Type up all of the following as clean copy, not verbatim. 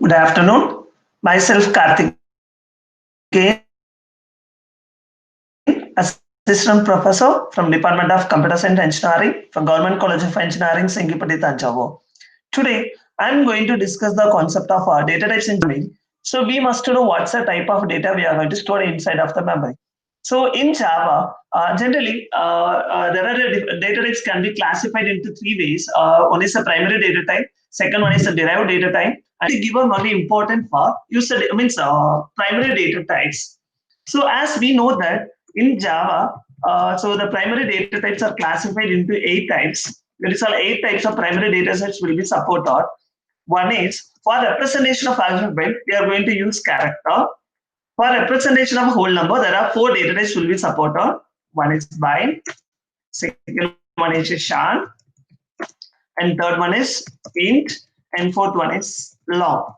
Good afternoon. Myself Karthik, Assistant Professor from Department of Computer Science Engineering from Government College of Engineering, Singipati, Tanjavur. Today, I am going to discuss the concept of data types in memory. So we must know what's the type of data we are going to store inside of the memory. So in Java, generally, there are data types can be classified into three ways. One is a primary data type, second one is a derived data type, and to give a very important part, primary data types. So as we know that in Java, so the primary data types are classified into 8 types. There is all 8 types of primary data sets will be supported. One is for representation of alphabet, we are going to use character. For representation of whole number, there are 4 data types will be supported. One is byte, second one is shan, and third one is int, and fourth one is long.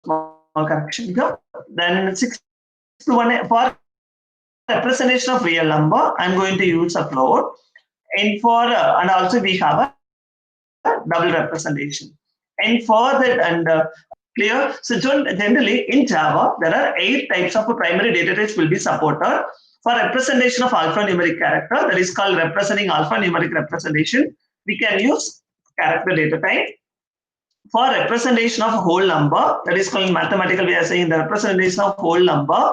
Small correction here. Then sixth one for representation of real number, I'm going to use a float, and for and also we have a double representation. And for that clear. So generally in Java, there are 8 types of primary data types will be supported. For representation of alphanumeric character, that is called representing alphanumeric representation, we can use character data type. For representation of whole number, that is called mathematical, we are saying the representation of whole number,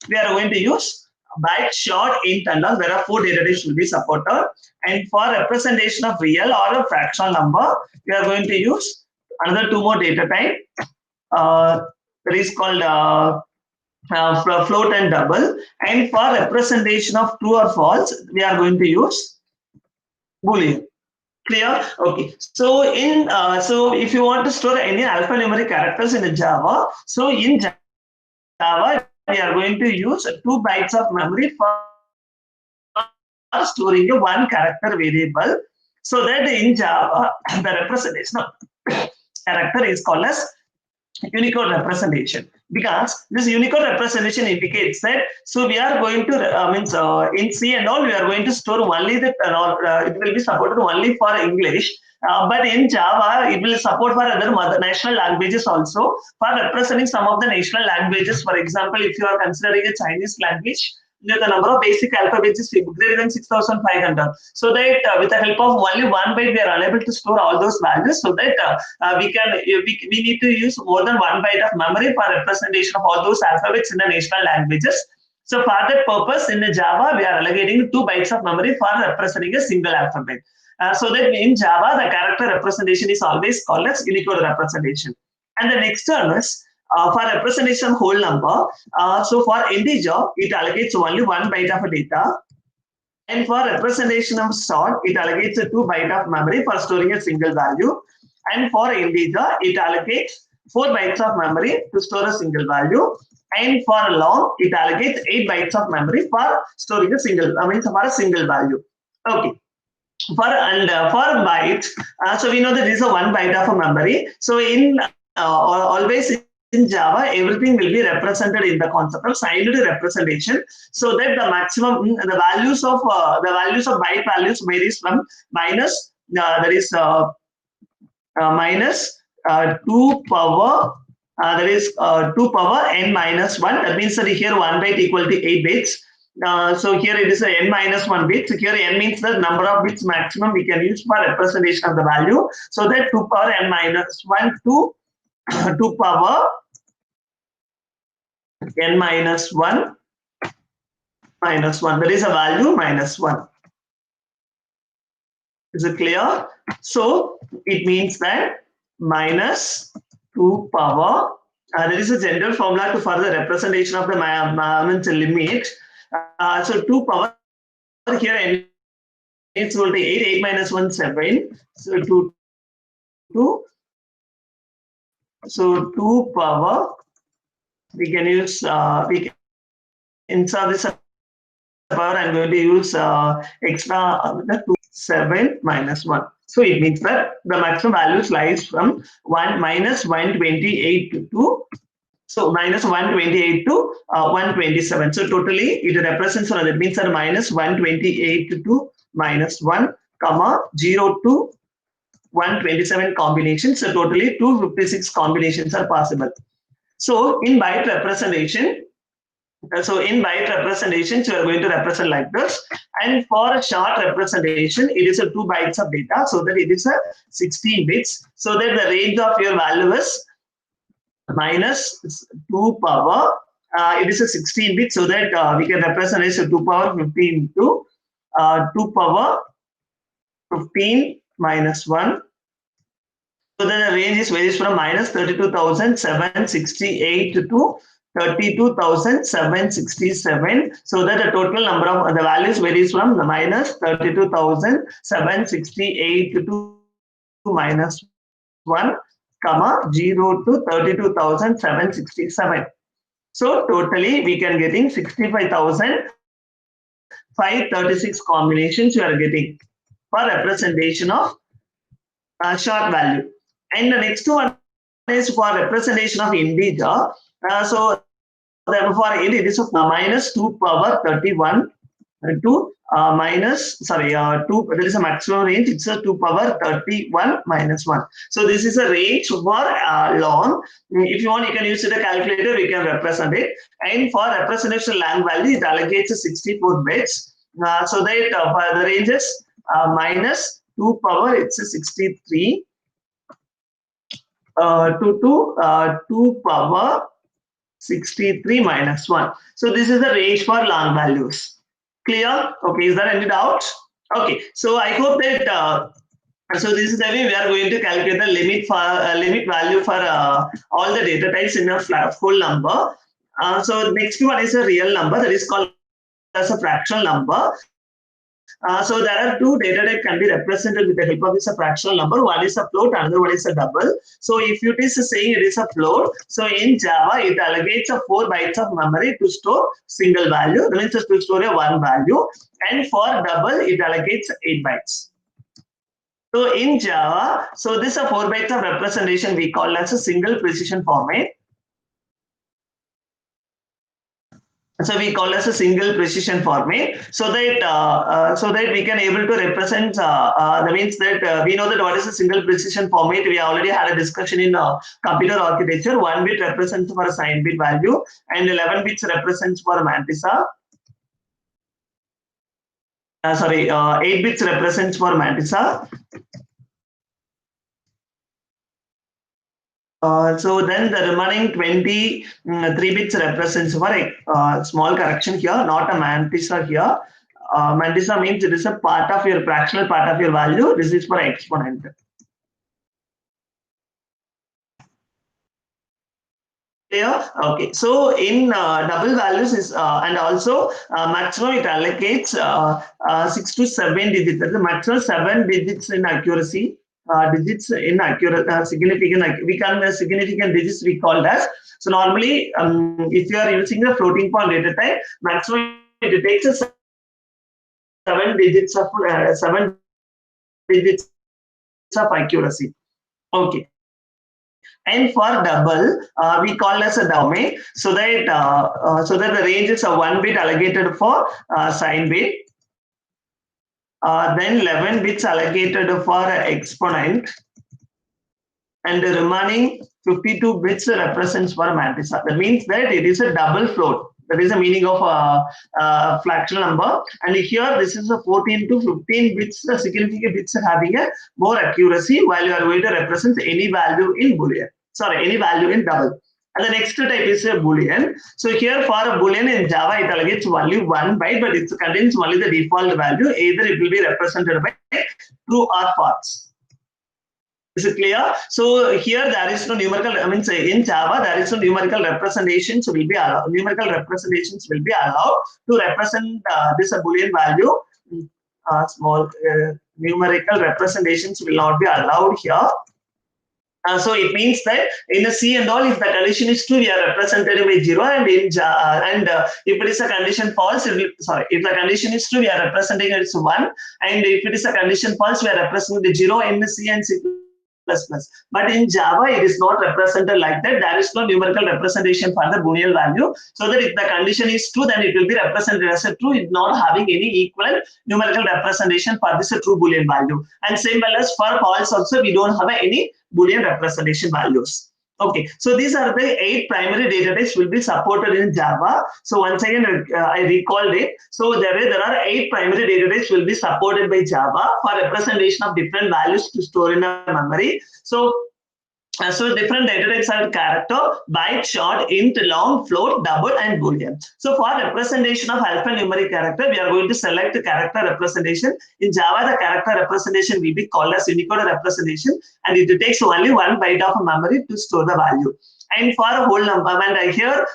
we are going to use byte, short, int, and all. There are 4 data types will be supported. And for representation of real or a fractional number, we are going to use another 2 more data type. That is called float and double. And for representation of true or false, we are going to use Boolean. Clear? Okay. So in so if you want to store any alphanumeric characters in Java, so in Java we are going to use 2 bytes of memory for storing a 1 character variable. So that in Java the representation of character is called as Unicode representation, because this Unicode representation indicates that so we are going to in C and all we are going to store only the it will be supported only for English, but in Java it will support for other national languages also for representing some of the national languages. For example, if you are considering a Chinese language, the number of basic alphabets is greater than 6,500. So that with the help of only 1 byte, we are unable to store all those values. So that we need to use more than 1 byte of memory for representation of all those alphabets in the national languages. So for that purpose, in the Java, we are allocating 2 bytes of memory for representing a single alphabet. So that in Java, the character representation is always called as Unicode representation. And the next term is for representation of whole number, so for integer, it allocates only 1 byte of data. And for representation of short, it allocates a 2 byte of memory for storing a single value. And for integer, it allocates 4 bytes of memory to store a single value. And for long, it allocates 8 bytes of memory for storing a single, for a single value. Okay. For bytes, so we know that this is a 1 byte of a memory. So in always in Java, everything will be represented in the concept of signed representation, so that the maximum the values of byte values varies from minus minus 2 power that is 2 power n minus 1. That means that here 1 byte equal to 8 bits. So here it is a n minus 1 bit. So here n means the number of bits maximum we can use for representation of the value. So that 2 power n minus 1 to 2 power n minus 1 minus 1. There is a value minus 1. Is it clear? So it means that minus 2 power, there is a general formula to further representation of the limit. So 2 power here n is equal to 8 minus 1 7. So 2 so 2 power, we can use we can insert this power. I'm going to use extra 2 7 minus 1. So it means that the maximum values lies from 1 minus 128 to 2. So minus 128 to 127. So totally it represents, that means that minus 128 to minus 1, comma 0 to 127 combinations. So totally 256 combinations are possible. So in byte representation, you are going to represent like this. And for a short representation, it is a 2 bytes of data, so that it is a 16 bits. So that the range of your value is minus 2 power. It is a 16 bit, so that we can represent as a 2 power 15 to 2 power 15 minus 1. So then the range is varies from minus 32,768 to 32,767. So that the total number of the values varies from the minus 32,768 to minus 1, comma 0 to 32,767. So totally we can getting 65,536 combinations you are getting for representation of short value. And the next one is for representation of integer. So therefore it is a minus 2 power 31 to minus 2, there is a maximum range, it's a 2 power 31 minus 1. So this is a range for long. If you want, you can use the calculator, we can represent it. And for representation long value, it allocates 64 bits. So that the range is minus 2 power, it's a 63 to 2 power 63 minus 1. So this is the range for long values. Clear? Okay, is there any doubt? Okay, so I hope that so this is the way we are going to calculate the limit for limit value for all the data types in a full number. So next one is a real number, that is called as a fractional number. So there are two data types can be represented with the help of this fractional number. One is a float, another one is a double. So if it is saying it is a float, so in Java it allocates 4 bytes of memory to store single value. That means to store a one value. And for double it allocates 8 bytes. So in Java, so this 4 bytes of representation we call as a single precision format. So we call as a single precision format, so that we can able to represent. That means that we know that what is a single precision format. We already had a discussion in computer architecture. 1 bit represents for a signed bit value, and 11 bits represents for a mantissa. 8 bits represents for mantissa. So then the remaining 23 bits represents for a small correction here, not a mantissa here. Mantissa means it is a part of your fractional part of your value. This is for exponent. Clear? Okay. So in double values is and also maximum it allocates 6 to 7 digits. That's the maximum 7 digits in accuracy. Digits in accurate significant, we can significant digits we call as. So normally if you are using the floating point data type, maximum it takes 7 digits of accuracy. Okay. And for double, we call as a domain, so that the range is a 1 bit allocated for sign bit. Then 11 bits allocated for exponent, and the remaining 52 bits represents for mantissa. That means that it is a double float. That is the meaning of a fractional number. And here this is a 14 to 15 bits, the significant bits are having a more accuracy while you are going to represent any value in Boolean. Sorry, any value in double. And the next type is a Boolean. So here for a Boolean in Java, it allocates only 1 byte, but it contains only the default value. Either it will be represented by true or false. Is it clear? So here there is no numerical. I mean, in Java there is no numerical representations will be allowed. Numerical representations will be allowed to represent this Boolean value. Small numerical representations will not be allowed here. So it means that in a C and all, if the condition is true, we are represented by 0, and in if it is a condition false, if the condition is true, we are representing it as 1, and if it is a condition false, we are representing the 0 in the C and C++ plus plus. But in Java, it is not represented like that. There is no numerical representation for the Boolean value. So that if the condition is true, then it will be represented as a true, it not having any equivalent numerical representation for this true Boolean value. And same well as for false also, we don't have any Boolean representation values. Okay, so these are the 8 primary data types will be supported in Java. So once again, I recalled it. So there are 8 primary data types will be supported by Java for representation of different values to store in a memory. So different data types are character, byte, short, int, long, float, double, and boolean. So for representation of alphanumeric character, we are going to select the character representation. In Java, the character representation will be called as Unicode representation, and it takes only 1 byte of memory to store the value. And for a whole number, and here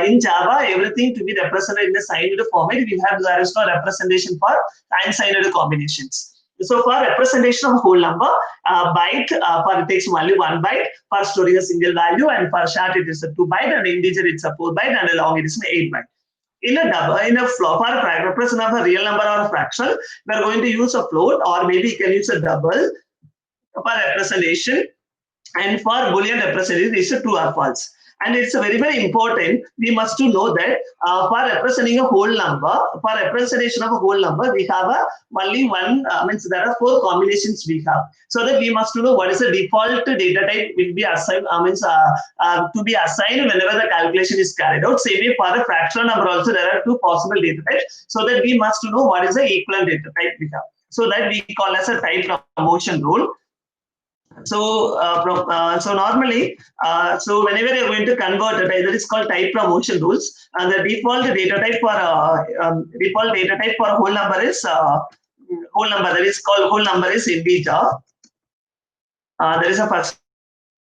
in Java, everything to be represented in a signed format. There is no representation for unsigned combinations. So for representation of whole number, byte for it takes only 1 byte for storing a single value, and for short it is a 2 byte, and integer it's a 4 byte, and long it is an 8 byte. In a double, in a float, for a representation of a real number or a fraction, we are going to use a float, or maybe you can use a double for representation, and for Boolean representation it's a true or false. And it's very, very important. We must to know that for representing a whole number, for representation of a whole number, we have only one, means there are 4 combinations we have. So that we must to know what is the default data type will be assigned, to be assigned whenever the calculation is carried out. Same way for a fractional number also, there are 2 possible data types. So that we must to know what is the equivalent data type we have. So that we call as a type promotion rule. So, normally, so whenever you're going to convert a type, that is called type promotion rules, and the default data type for a whole number is whole number. That is called whole number is integer. There is a first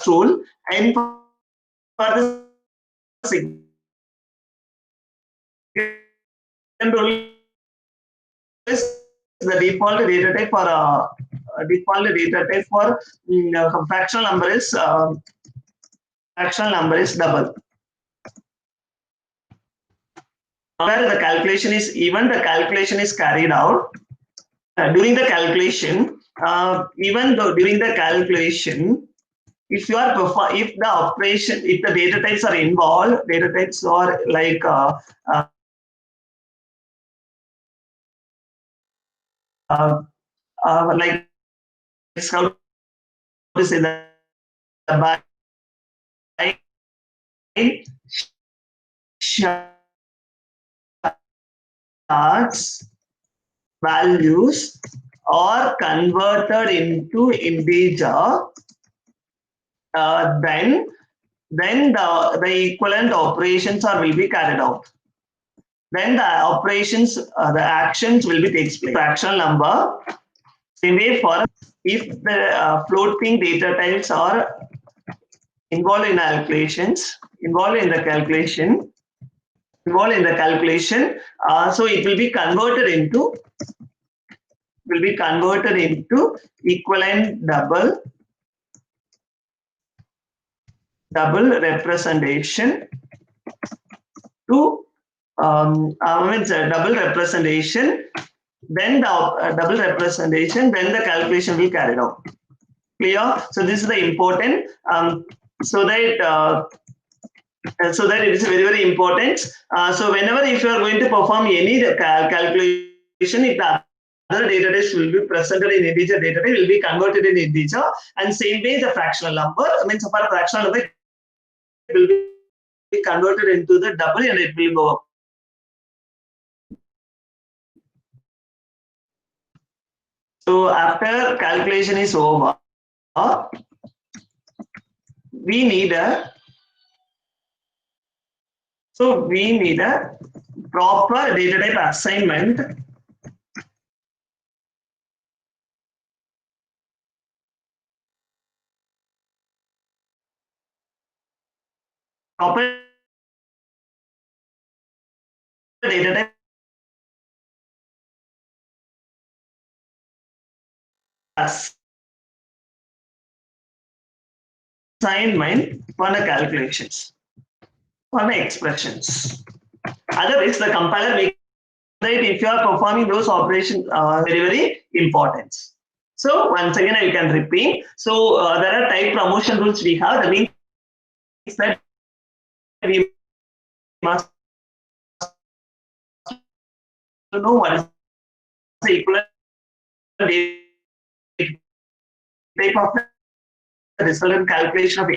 rule, and for the second rule is the default data type for fractional number is double. Where the calculation is even, the calculation is carried out during the calculation. Even though during the calculation, if you are if the operation, if the data types are involved, data types are like how to say that, by charts values are converted into integer, then the equivalent operations will be carried out. Then the operations, the actions will be takes place. Fractional number, same way for if the floating data types are involved in calculations, so it will be converted into equivalent double representation to double representation, then the double representation, then the calculation will carried out. Clear? So this is the important, so that it is very, very important. So whenever if you are going to perform any calculation, if the other data types will be presented in integer, data type will be converted in integer, and same way the fractional number, means for a fractional number, it will be converted into the double, and it will go up. So after calculation is over, we need a proper data type assignment. Proper data type assignment for the calculations, for the expressions. Otherwise, the compiler makes that if you are performing those operations, very, very important. So once again, I can repeat. So there are type promotion rules we have. That means that we must know what is the equivalent type of resultant calculation of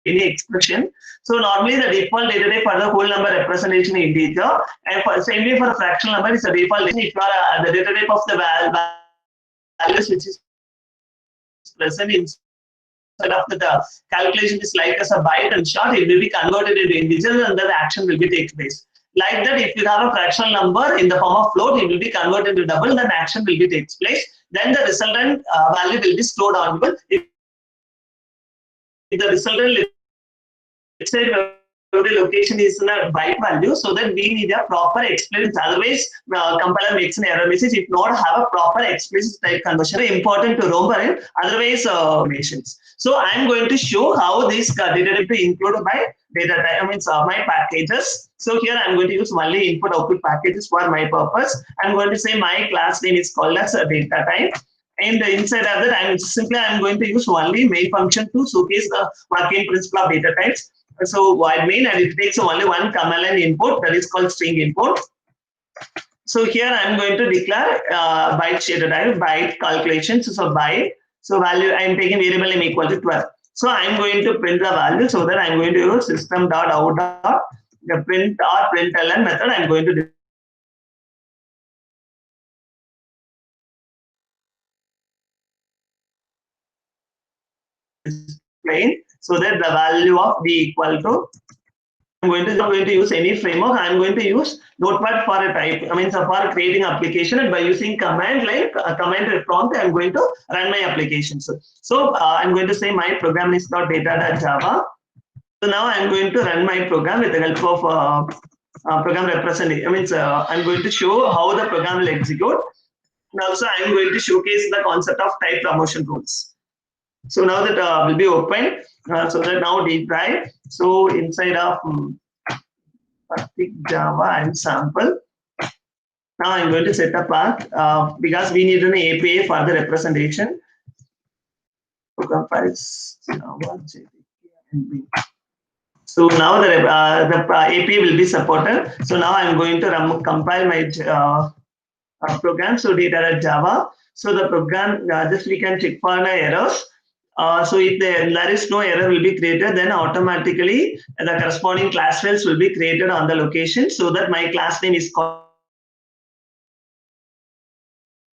any expression. So normally the default data type for the whole number representation integer, and for same way for a fractional number is a default. If you are the data type of the values which is present inside of the calculation is like as a byte and short, it will be converted into integer and then the action will be take place. Like that, if you have a fractional number in the form of float, it will be converted into double, then action will be takes place. Then the resultant value will be stored on. If the resultant, let's say every location is in a byte value, so that we need a proper explicit. Otherwise, compiler makes an error message. If not have a proper explicit type conversion, very important to remember it. Otherwise, nations. So I am going to show how this data type is included by data type. I mean, my packages. So here I am going to use only input output packages for my purpose. I am going to say my class name is called as a data type. And inside of that, I'm going to use only main function to showcase the working principle of data types. So while main, and it takes only one command line input, that is called string input. So here I'm going to declare byte data type, byte calculations. So byte, so value I'm taking variable name equal to 12. So I'm going to print the value, so that I'm going to use system.out the print or println method. I'm going to display so that the value of b equal to, I'm not going to use any framework. I'm going to use Notepad for a type. I mean, so for creating application, and by using command like command prompt, I'm going to run my applications. So I'm going to say my program is not data.java. So now I'm going to run my program with the help of program representative. I mean, I'm going to show how the program will execute. And also, I'm going to showcase the concept of type promotion rules. So now that will be open, so that now deep dive. So inside of Java and sample. Now I'm going to set a path because we need an API for the representation. Program files Java, so now the API will be supported. So now I'm going to compile my program. So data.java. So the program, just we can check for the errors. So if there is no error will be created, then automatically the corresponding class files will be created on the location, so that my class name is called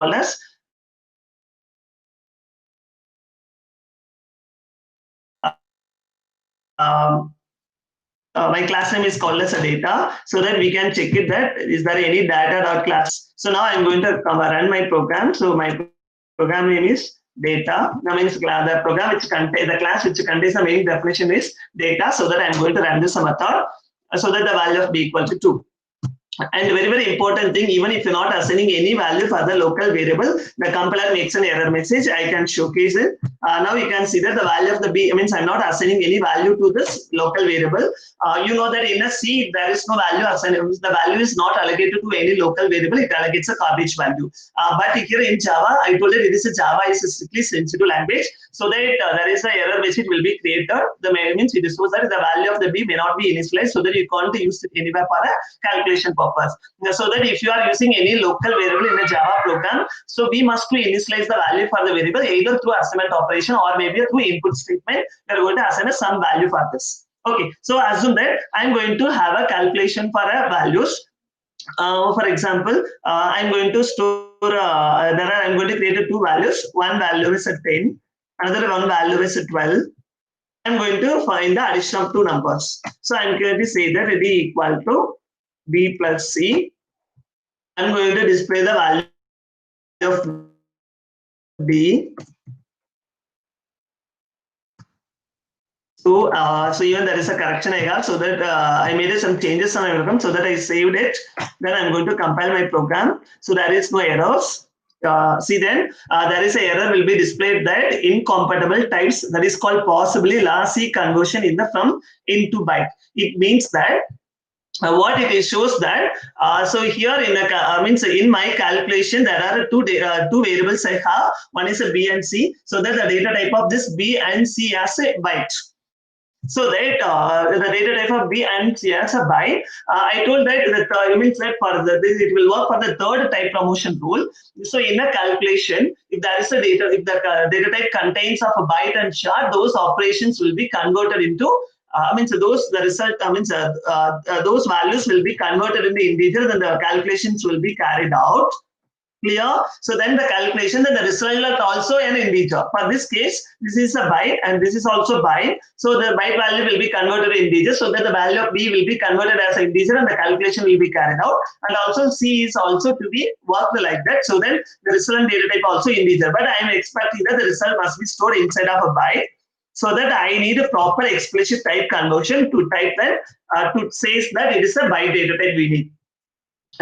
as my class name is called as a data, so that we can check it that is there any data.class. So now I'm going to run my program. So my program name is data. That means the program which contains the class which contains the main definition is data. So that I'm going to run this method so that the value of b equal to 2. And very, very important thing, even if you're not assigning any value for the local variable, the compiler makes an error message. I can showcase it. Now you can see that the value of the b, means I'm not assigning any value to this local variable. You know that in a C, there is no value assigned. The value is not allocated to any local variable. It allocates a garbage value. But here in Java, I told you it is a Java is a strictly sensitive language. So that there is an error message will be created. The means it shows that the value of the b may not be initialized, so that you can't use it anywhere for a calculation purpose. So that if you are using any local variable in a Java program, so we must to initialize the value for the variable either through assignment operation or maybe through input statement. We are going to assign some value for this. Okay, so assume that I'm going to have a calculation for values. For example, I'm going to store. I'm going to create two values. One value is at 10. Another one value is at 12. I'm going to find the addition of two numbers. So I'm going to say that it is equal to b plus c. I'm going to display the value of b. So, so even there is a correction I have, so that I made some changes on my program, so that I saved it. Then I'm going to compile my program. So there is no errors. See then there is a error will be displayed that incompatible types, that is called possibly lossy conversion in the from into byte. It means that what it is shows that so here means in my calculation there are two variables I have. One is a B and C. So that the data type of this B and C as a byte. So that the data type of B and C as a byte. I told that it means that for this it will work for the third type promotion rule. So in a calculation, if there is a data, if the data type contains of a byte and chart, those operations will be converted into so those the result those values will be converted into integers and the calculations will be carried out. Clear? So then the calculation, then the result is also an integer. For this case, this is a byte and this is also byte. So the byte value will be converted to integer. So that the value of B will be converted as an integer and the calculation will be carried out. And also C is also to be worked like that. So then the result data type also integer. But I am expecting that the result must be stored inside of a byte. So that I need a proper explicit type conversion to type that to say that it is a byte data type we need.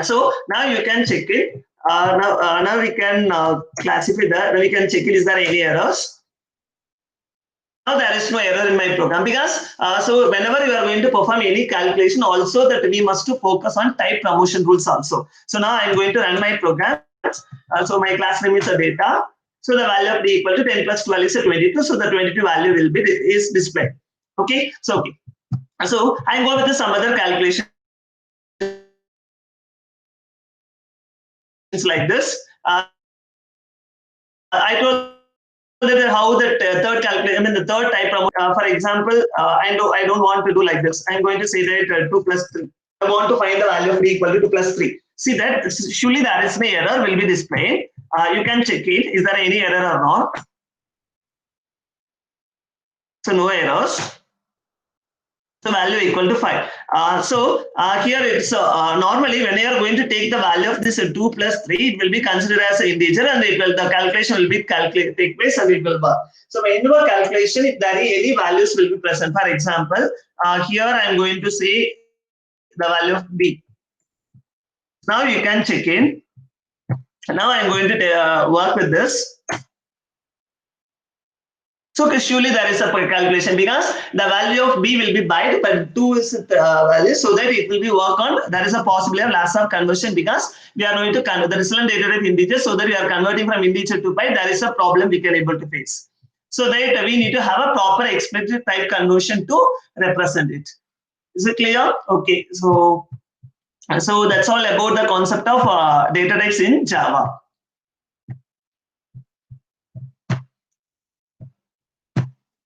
So now you can check it. Now we can classify that. We can check it. Is there any errors? Now there is no error in my program because so whenever you are going to perform any calculation, also that we must to focus on type promotion rules also. So now I am going to run my program. So my class name is the data. So the value of D equal to 10 plus 12 is 22. So the 22 value will be is displayed. Okay. So okay. So I go with some other calculation. Like this. I told that how that third calculation, the third type for example, I don't want to do like this. I'm going to say that 2 plus 3. I want to find the value of D equal to 2 plus 3. See that surely there is no error will be displayed. You can check it. Is there any error or not? So no errors. The value equal to 5. Here it's normally when you are going to take the value of this 2 plus 3, it will be considered as an integer and the calculation will be take place and it will work. So when you do calculation, if there are any values will be present. For example, here I am going to say the value of B. Now you can check in. Now I am going to work with this. So surely there is a calculation because the value of B will be byte, but 2 is value, so that it will be work on. There is a possibility of loss of conversion because we are going to convert the result data type integer, so that we are converting from integer to byte. There is a problem we can able to face. So that we need to have a proper explicit type conversion to represent it. Is it clear? Okay. So that's all about the concept of data types in Java.